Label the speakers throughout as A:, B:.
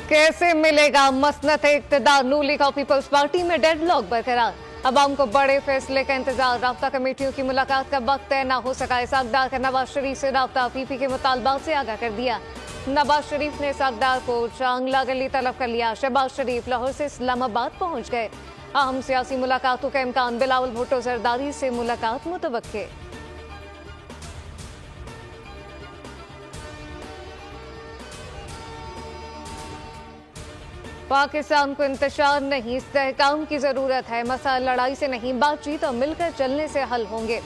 A: कैसे मिलेगा मसनत इक़्तिदार? नून लीग और पीपल्स पार्टी में डेडलॉक बरकरार। अवाम को बड़े फैसले का इंतजार। राब्ता कमेटियों की मुलाकात का वक्त तय न हो सका। इसाकदार का नवाज शरीफ से राब्ता, पीपी के मुतालबात से आगाह कर दिया। नवाज शरीफ ने इसाकदार को चांगला गली तलब कर लिया। शहबाज शरीफ लाहौर से इस्लामाबाद पहुंच गए। अहम सियासी मुलाकातों का इम्कान। बिलावल भुट्टो जरदारी से मुलाकात मुतवक्के। पाकिस्तान को इंतशार नहीं, इस्तेहकाम की जरूरत है। मसला लड़ाई से नहीं, बातचीत और मिलकर चलने से हल होंगे।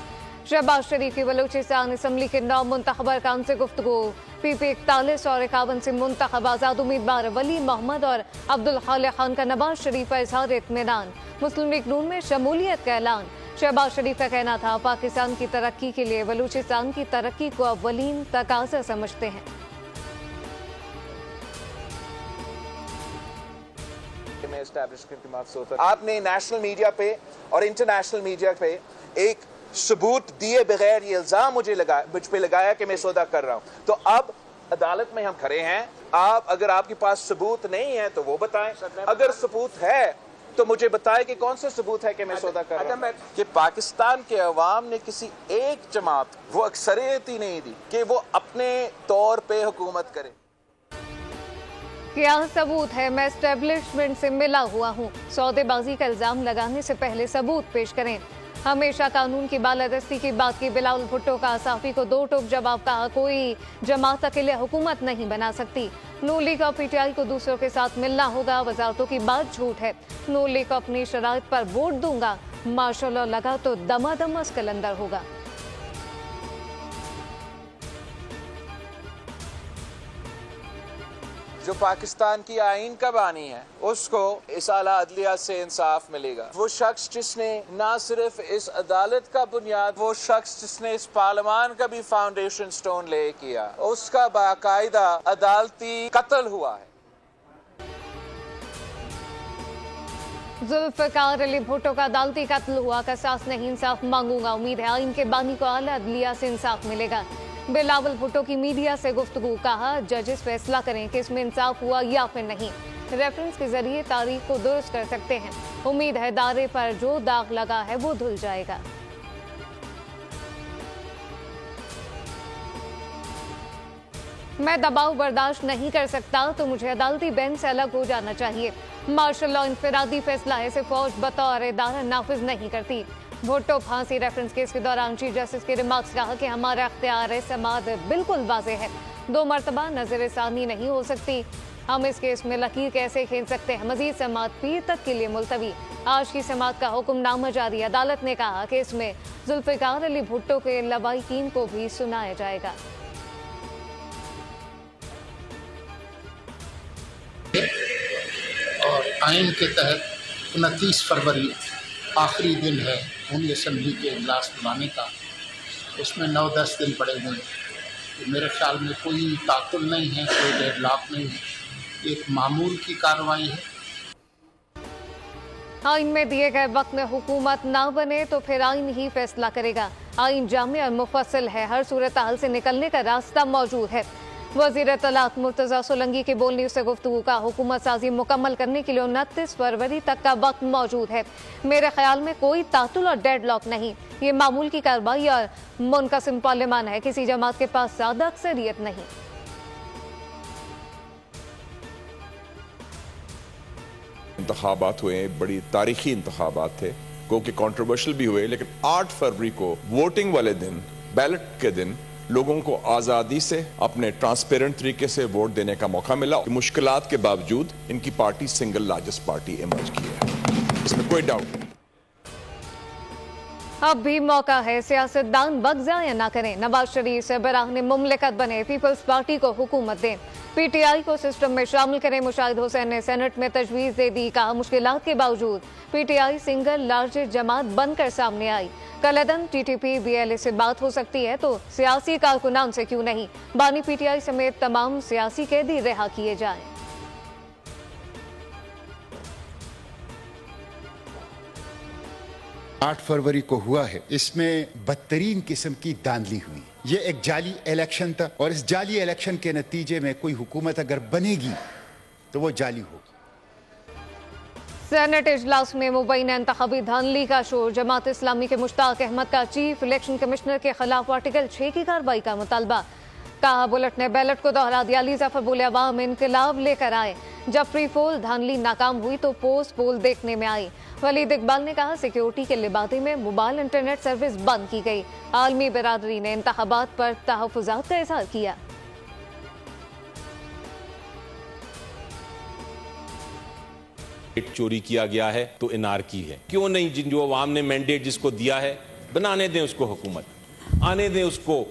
A: शहबाज शरीफ की बलूचिस्तान असम्बली के 9 मुंतखब अरकान से गुफ्तगू। पीपी 41 और 51 से मुंतखब आजाद उम्मीदवार वली मोहम्मद और अब्दुल खालिक खान का नवाज शरीफ पर इजहार इत्मीनान। मुस्लिम लीग नून में शमूलियत का ऐलान। शहबाज शरीफ का कहना था, पाकिस्तान की तरक्की के लिए बलूचिस्तान की तरक्की को अव्वलीन तकाज़ा समझते हैं।
B: आपने नेशनल मीडिया पे और इंटरनेशनल मीडिया पे एक सबूत दिए बगैर ये इल्जाम मुझ पे लगाया कि मैं सौदा कर रहा हूं। तो अब अदालत में हम खड़े हैं। आप अगर आपके पास सबूत नहीं है तो वो बताएं, अगर सबूत है तो मुझे बताएं कि कौन सा सबूत है कि मैं सौदा कर रहा हूं। कि पाकिस्तान के अवाम ने किसी एक जमात वो अक्सरियत ही नहीं दी कि वो अपने तौर पे हुकूमत करे।
A: क्या सबूत है? मैं एस्टेब्लिशमेंट से मिला हुआ हूँ। सौदेबाजी का इल्जाम लगाने से पहले सबूत पेश करें। हमेशा कानून की बालादस्ती की बात की। बिलावल भुट्टो का साफी को दो टोक जवाब। कहा, कोई जमात अकेले हुकूमत नहीं बना सकती। नून लीग और पीटीआई को दूसरों के साथ मिलना होगा। वजारतों की बात झूठ है। नून लीग को अपनी शराइत पर वोट दूंगा। माशाल्लाह लगा तो दमादम अस्कलंदर होगा।
B: जो पाकिस्तान की आईन का बानी है उसको इस आला अदलिया से इंसाफ मिलेगा। वो शख्स जिसने ना सिर्फ इस अदालत का बुनियाद, वो शख्स जिसने इस पार्लियामान का भी फाउंडेशन स्टोन ले किया, उसका बाकायदा अदालती कत्ल हुआ है।
A: जुल्फिकार अली भुट्टो का अदालती कत्ल हुआ। कसास नहीं, इंसाफ मांगूंगा। उम्मीद है आईन के बानी को आला अदलिया से इंसाफ मिलेगा। बिलावल भुट्टो की मीडिया से गुफ्तगू। कहा, जजेस फैसला करें कि इसमें इंसाफ हुआ या फिर नहीं। रेफरेंस के जरिए तारीख को दुरुस्त कर सकते हैं। उम्मीद है दायरे पर जो दाग लगा है वो धुल जाएगा। मैं दबाव बर्दाश्त नहीं कर सकता तो मुझे अदालती बेंच से अलग हो जाना चाहिए। मार्शल लॉ इंफरादी फैसला है, इसे फौज बतौर इदारा नाफिज नहीं करती। भुट्टो फांसी रेफरेंस केस के दौरान चीफ जस्टिस के रिमार्क्स। कहा कि हमारा अख्तियार समात बिल्कुल वाज़ेह है, 2 मरतबा नजर सानी नहीं हो सकती। हम इस केस में लकीर कैसे खींच सकते हैं? मजीद समात पीर तक के लिए मुलतवी। आज की समात का हुक्मनामा जारी। अदालत ने कहा कि इसमें जुल्फिकार अली भुट्टो के लवाहिकीन को भी सुनाया जाएगा।
C: और आइन के तहत 29 फरवरी आखिरी दिन है कौमी असम्बली के इजलास बुलाने का। उसमें 9-10 दिन पड़े हुए हैं। तो मेरे ख्याल में कोई ताकुल नहीं है, कोई डेडलॉक नहीं है, एक मामूल की कार्रवाई है।
A: आइन में दिए गए वक्त में हुकूमत ना बने तो फिर आइन ही फैसला करेगा। आइन जामे और मुफस्सिल है, हर सूरत हाल से निकलने का रास्ता मौजूद है। वज़ीर तलाक मुर्तज़ा सोलंकी की बोल न्यूज़ से गुफ्तगू। का हुकूमत साजी मुकम्मल करने के लिए 29 फरवरी तक का वक्त मौजूद है। मेरे ख्याल में कोई तातुल और डेडलॉक नहीं, ये मामूल की कार्रवाई और मुनक़सिम पार्लियामान है। किसी जमात के पास ज़्यादा अक्सरियत नहीं।
D: इंतखाबात हुए, बड़ी तारीखी इंतखाबात थे, क्योंकि कंट्रोवर्शियल भी हुए, लेकिन 8 फरवरी को वोटिंग वाले दिन, बैलेट के दिन लोगों को आज़ादी से अपने ट्रांसपेरेंट तरीके से वोट देने का मौका मिला। मुश्किलात के बावजूद इनकी party single largest party emerge की है, इसमें कोई डाउट नहीं।
A: अब भी मौका है, सियासतदान वक्त ज़ाया ना करें। नवाज शरीफ से बराहने मुमलिकत बने, पीपल्स पार्टी को हुकूमत दें। पीटीआई को सिस्टम में शामिल करें। मुशाहिद हुसैन ने सेनेट में तजवीज़ दे दी। कहा, मुश्किलात के बावजूद पीटीआई सिंगल लार्जेस्ट जमात बनकर सामने आई। कलदन टीटीपी बीएलए से बात हो सकती है तो सियासी कारकुनान से क्यों नहीं? बानी पीटीआई समेत तमाम सियासी कैदी रिहा किए जाएं।
E: 8 फरवरी को हुआ है, इसमें बदतरीन किस्म की धांधली हुई। ये एक जाली इलेक्शन था और इस जाली इलेक्शन के नतीजे में कोई हुकूमत अगर बनेगी तो वो जाली होगी।
A: सेनेट इजलास में मुबैना इंतखाबी धांधली का शोर। जमात इस्लामी के मुश्ताक अहमद का चीफ इलेक्शन कमिश्नर के खिलाफ आर्टिकल 6 की कार्रवाई का मुतालबा। कहा बुलेट ने बैलेट को दोहरा दिया। अली जफर बोले अवाम इनकलाब लेकर आए। जब प्री पोल धांधली नाकाम हुई तो पोस्ट पोल देखने में आई। वलीद इकबाल ने कहा सिक्योरिटी के लिबादे में मोबाइल इंटरनेट सर्विस बंद की गई। आलमी बिरादरी ने इंतखाबात पर तहफ़्फ़ुज़ात का इज़हार किया।
F: चोरी किया गया है तो एनआरकी है, क्यों नहीं जो अवाम ने मैंडेट जिसको दिया है बनाने दें उसको, हुकूमत आने दें उसको,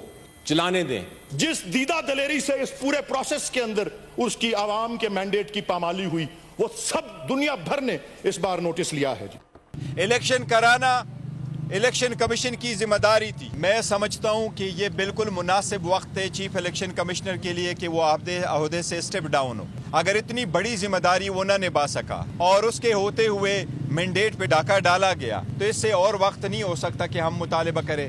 F: चलाने दें।
G: जिस दीदा दलेरी से इस पूरे प्रोसेस के अंदर उसकी आवाम के मैंडेट की पामाली हुई वो सब दुनिया भर ने इस बार नोटिस लिया है। जी
H: इलेक्शन कराना इलेक्शन कमीशन की जिम्मेदारी थी। मैं समझता हूं कि ये बिल्कुल मुनासिब वक्त है चीफ इलेक्शन कमिश्नर के लिए कि वो अहदे से स्टेप डाउन हो। अगर इतनी बड़ी जिम्मेदारी वो न निभा सका और उसके होते हुए मैंडेट पे डाका डाला गया तो इससे और वक्त नहीं हो सकता कि हम मुतालिबा करें।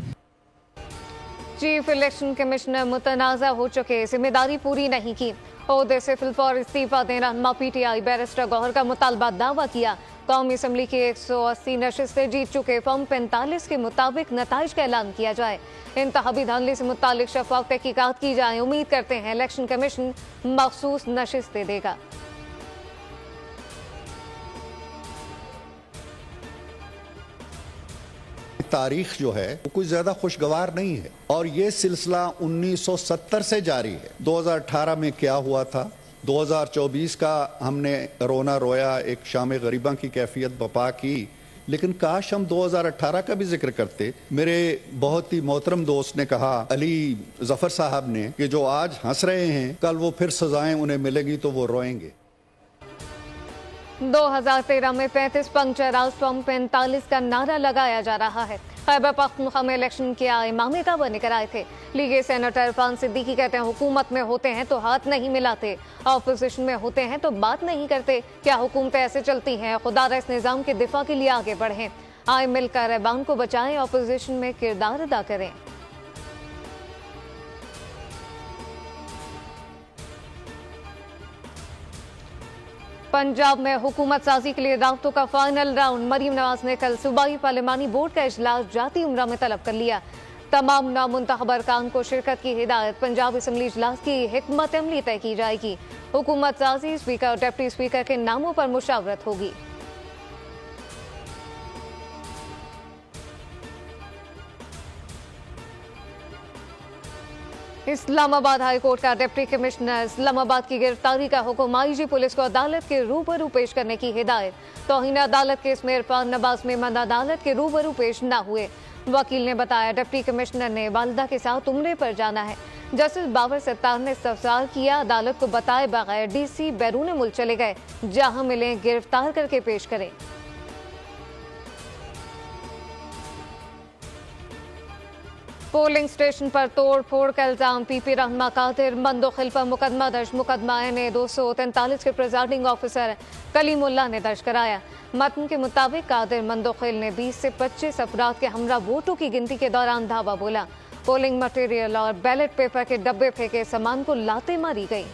A: चीफ इलेक्शन कमिश्नर मुतनाज़ा हो चुके, जिम्मेदारी पूरी नहीं की, ओहदे से फिलफौर इस्तीफा देना। रहनुमा पीटीआई बैरिस्टर गौहर का मुतालबा दावा किया। कौमी असम्बली की 180 नशिस्तें जीत चुके, फॉर्म 45 के मुताबिक नताइज का ऐलान किया जाए। इंतखाबी धांधली से मुतालिक शफाफ तहकीकात की जाए। उम्मीद करते हैं इलेक्शन कमीशन मखसूस नशिस्तें देगा।
I: तारीख जो है वो कुछ ज्यादा खुशगवार नहीं है और ये सिलसिला 1970 से जारी है। 2018 में क्या हुआ था, 2024 का हमने रोना रोया, एक शाम गरीबा की कैफियत बपा की, लेकिन काश हम 2018 का भी जिक्र करते। मेरे बहुत ही मोहतरम दोस्त ने कहा, अली जफर साहब ने, कि जो आज हंस रहे हैं कल वो फिर सजाएं उन्हें मिलेंगी तो वो रोएंगे।
A: 2013 में 35 पंक्चर, आज फॉर्म 45 का नारा लगाया जा रहा है। खैबर पख्तूनख्वा में इलेक्शन किया इमाम काबा निकल आए थे। लीगी सेनेटर इरफान सिद्दीकी कहते हैं हुकूमत में होते हैं तो हाथ नहीं मिलाते, ऑपोजिशन में होते हैं तो बात नहीं करते। क्या हुकूमतें ऐसे चलती हैं? खुदारा इस निज़ाम के दिफा के लिए आगे बढ़ें, आए मिलकर ऐवान को बचाएं, ऑपोजिशन में किरदार अदा करें। पंजाब में हुकूमत साजी के लिए दावतों का फाइनल राउंड। मरीम नवाज ने कल सूबाई पार्लिमानी बोर्ड का इजलास जाती उम्रा में तलब कर लिया। तमाम नामुंतखब अरकान को शिरकत की हिदायत। पंजाब असम्बली इजलास की हिकमत अमली तय की जाएगी। हुकूमत साजी, स्पीकर और डिप्टी स्पीकर के नामों पर मुशावरत होगी। इस्लामाबाद हाई कोर्ट का डिप्टी कमिश्नर इस्लामाबाद की गिरफ्तारी का हुक्म। आईजी पुलिस को अदालत के रूबरू पेश करने की हिदायत। तौहीन अदालत केस में इरफान नवाज मेमन अदालत के रूबरू पेश न हुए। वकील ने बताया डिप्टी कमिश्नर ने वालिदा के साथ उम्रे पर जाना है। जस्टिस बाबर सत्तार ने इस्तफसार किया, अदालत को बताए बगैर डीसी बैरून मुल्क चले गए, जहां मिले गिरफ्तार करके पेश करें। पोलिंग स्टेशन पर तोड़ फोड़ का इल्जाम। पीपी रहनुमा कादिर मंदोखिल पर मुकदमा दर्ज। मुकदमा ने 243 के प्रिजाइडिंग ऑफिसर कलीमुल्लाह ने दर्ज कराया। मतन के मुताबिक कादिर मंदोखिल ने 20 से 25 अफराद के हमरा वोटों की गिनती के दौरान धावा बोला। पोलिंग मटेरियल और बैलेट पेपर के डब्बे फेंके, सामान को लाते मारी गई।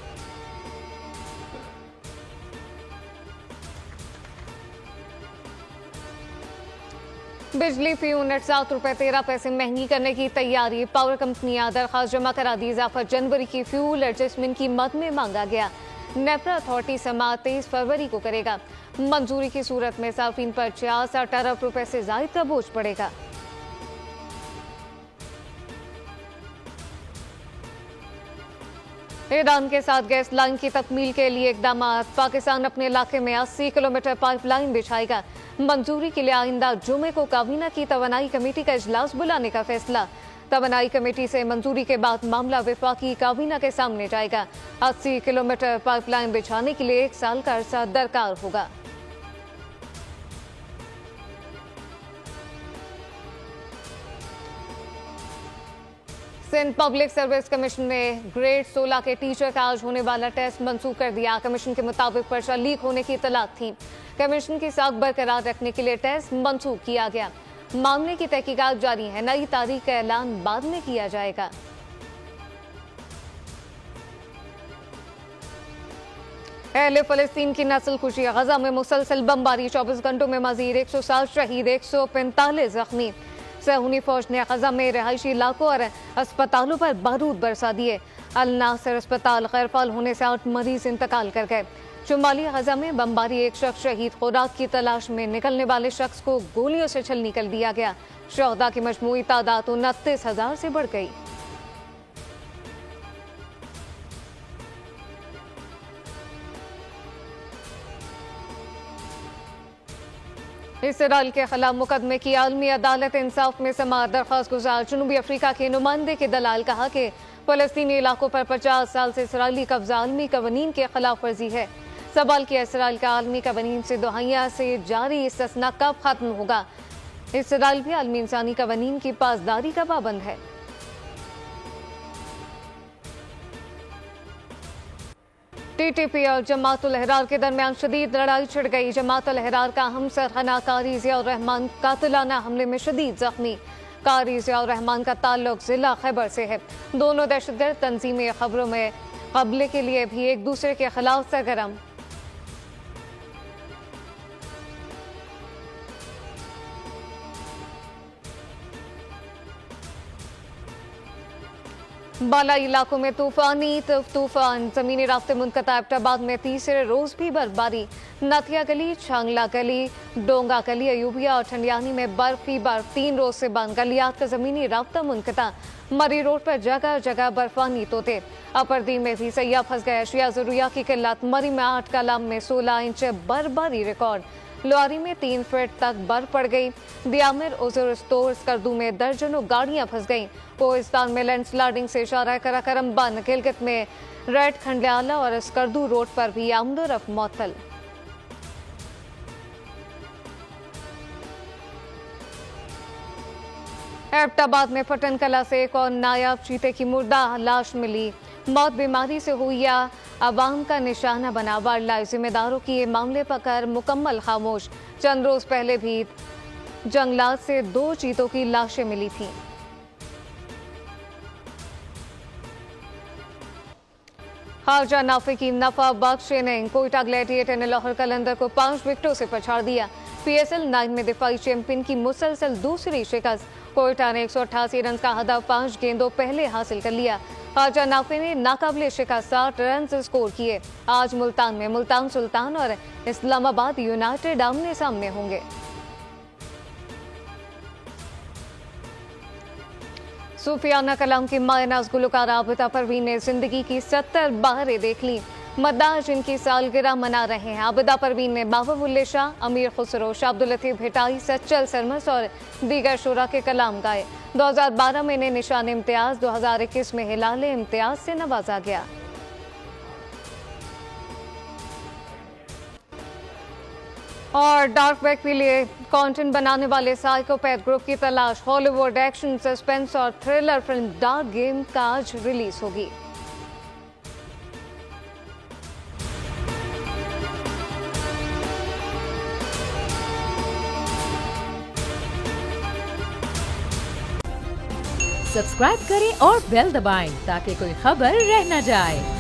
A: बिजली फी यूनिट 7 रुपए 13 पैसे महंगी करने की तैयारी। पावर कंपनियां दरखास्त जमा करा दी। इजाफा जनवरी की फ्यूल एडजस्टमेंट की मद में मांगा गया। नेफ्रा अथॉरिटी समाअत 23 फरवरी को करेगा। मंजूरी की सूरत में सार्फिन पर 66 अरब रुपए से जायद का बोझ पड़ेगा। ईरान के साथ गैस लाइन की तकमील के लिए इकदाम। पाकिस्तान अपने इलाके में 80 किलोमीटर पाइपलाइन बिछाएगा। मंजूरी के लिए आइंदा जुमे को काबीना की तवानाई कमेटी का इजलास बुलाने का फैसला। तवानाई कमेटी से मंजूरी के बाद मामला विफाकी काबीना के सामने जाएगा। 80 किलोमीटर पाइपलाइन बिछाने के लिए 1 साल का अरसा दरकार होगा। सिंध पब्लिक सर्विस कमीशन ने ग्रेड 16 के टीचर का आज होने वाला टेस्ट मंसूख कर दिया। कमीशन के मुताबिक पर्चा लीक होने की इतलात थी। कमीशन की साख बरकरार रखने के लिए टेस्ट मंसूख किया गया। मामले की तहकीकात जारी है। नई तारीख का ऐलान बाद में किया जाएगा। अहले फ़लस्तीन की नस्लकुशी, गजा में मुसलसल बमबारी, 24 घंटों में मजीद 160 शहीद, 145 जख्मी। सहूनी फौज ने गजा में रहायशी इलाकों और अस्पतालों पर बारूद बरसा दिए। अल नासर अस्पताल गैरफाल होने से 8 मरीज इंतकाल कर गए। शुमाली गजा में बमबारी, एक शख्स शहीद। खुराक की तलाश में निकलने वाले शख्स को गोलियों से छल निकल दिया गया। शहदा की मजमूई तादाद 29,000 से बढ़ गई। इसराइल के खिलाफ मुकदमे की आलमी अदालत इंसाफ में समाअत दरख्वास्त गुजार। जनूबी अफ्रीका के नुमाइंदे के दलाल कहा कि फ़लस्तीनी इलाकों पर 50 साल से इसराइली कब्जा आलमी कवानीन के खिलाफ वर्जी है। सवाल किया, इसराइल का आलमी कवानीन से दुहाइयां से जारी इस्तिस्ना कब खत्म होगा? इसराइल भी आलमी इंसानी कवानीन की पासदारी का पाबंद है। टीटीपी और जमात-उल अहरार के दरमियान शदीद लड़ाई छिड़ गई। जमात-उल अहरार का हमसर खाना कारी ज़िया उर रहमान कातिलाना हमले में शदीद जख्मी। कारी ज़िया उर रहमान का ताल्लुक जिला खैबर से है। दोनों दहशतगर्द तंजीमें खबरों में कब्ले के लिए भी एक दूसरे के खिलाफ सरगर्म। बालाई इलाकों में तूफान, जमीनी रास्ते मुनक़ता। एबटाबाद में तीसरे रोज भी बर्फबारी। नथिया गली, छांगला गली, डोंगा गली, अयूबिया और ठंडियानी में बर्फ ही बर्फ। 3 रोज से बंद गलियात का जमीनी रास्ता मुनक़ता। मरी रोड पर जगह जगह बर्फानी तोते। अपरदी में भी सैयाह फंस गए। अशिया ज़रूरिया की किल्लत। मरी में 8, कलाम में 16 इंच बर्फबारी रिकॉर्ड। लोहारी में 3 फीट तक बर्फ पड़ गई। दियामिर, उजुर, स्टोर, स्कर्दू में दर्जनों गाड़ियां फंस गईं। कोहिस्तान में लैंडस्लाइडिंग से शारा कराकरम बंद। गिलगित में रेड, खंडियाला और स्कर्दू रोड पर भी आमदोरफ्त मअतल। एबटाबाद में पटन कला से एक और नायाब चीते की मुर्दा लाश मिली। मौत बीमारी से हुई या अवाम का निशाना बना। वाइल्ड लाइफ जिम्मेदारों की ये मामले पर मुकम्मल खामोश। चंद रोज पहले भी जंगलात से 2 चीतों की लाशें मिली थीं। खारजा नाफे की नफा बख्श इनिंग। कोयटा ग्लैडिएटर ने लाहौर कलंदर को 5 विकेटों से पछाड़ दिया। PSL 9 में दिफाई चैंपियन की मुसलसल दूसरी शिकस्त। कोयटा ने 188 रन का हदफ 5 गेंदों पहले हासिल कर लिया। खारजा नाफे ने नाकाबिले शिकस्त 60 रन स्कोर किए। आज मुल्तान में मुल्तान सुल्तान और इस्लामाबाद यूनाइटेड आमने सामने होंगे। सूफियाना कलाम की मायनाज गुलकार आबिदा परवीन ने जिंदगी की 70 बहारें देख ली। मद्दाह जिनकी सालगिरह मना रहे हैं। आबिदा परवीन ने बाबा बुल्ले शाह, अमीर खुसरो, शाह अब्दुल लतीफ भिटाई, सच्चल सरमस और दीगर शुरा के कलाम गाए। 2012 में इन्हें निशान इम्तियाज, 2021 में हिलाले इम्तियाज से नवाजा गया। और डार्क वेब के लिए कंटेंट बनाने वाले साइकोपैथ ग्रुप की तलाश। हॉलीवुड एक्शन, सस्पेंस और थ्रिलर फिल्म डार्क गेम का आज रिलीज होगी।
J: सब्सक्राइब करें और बेल दबाएं ताकि कोई खबर रह न जाए।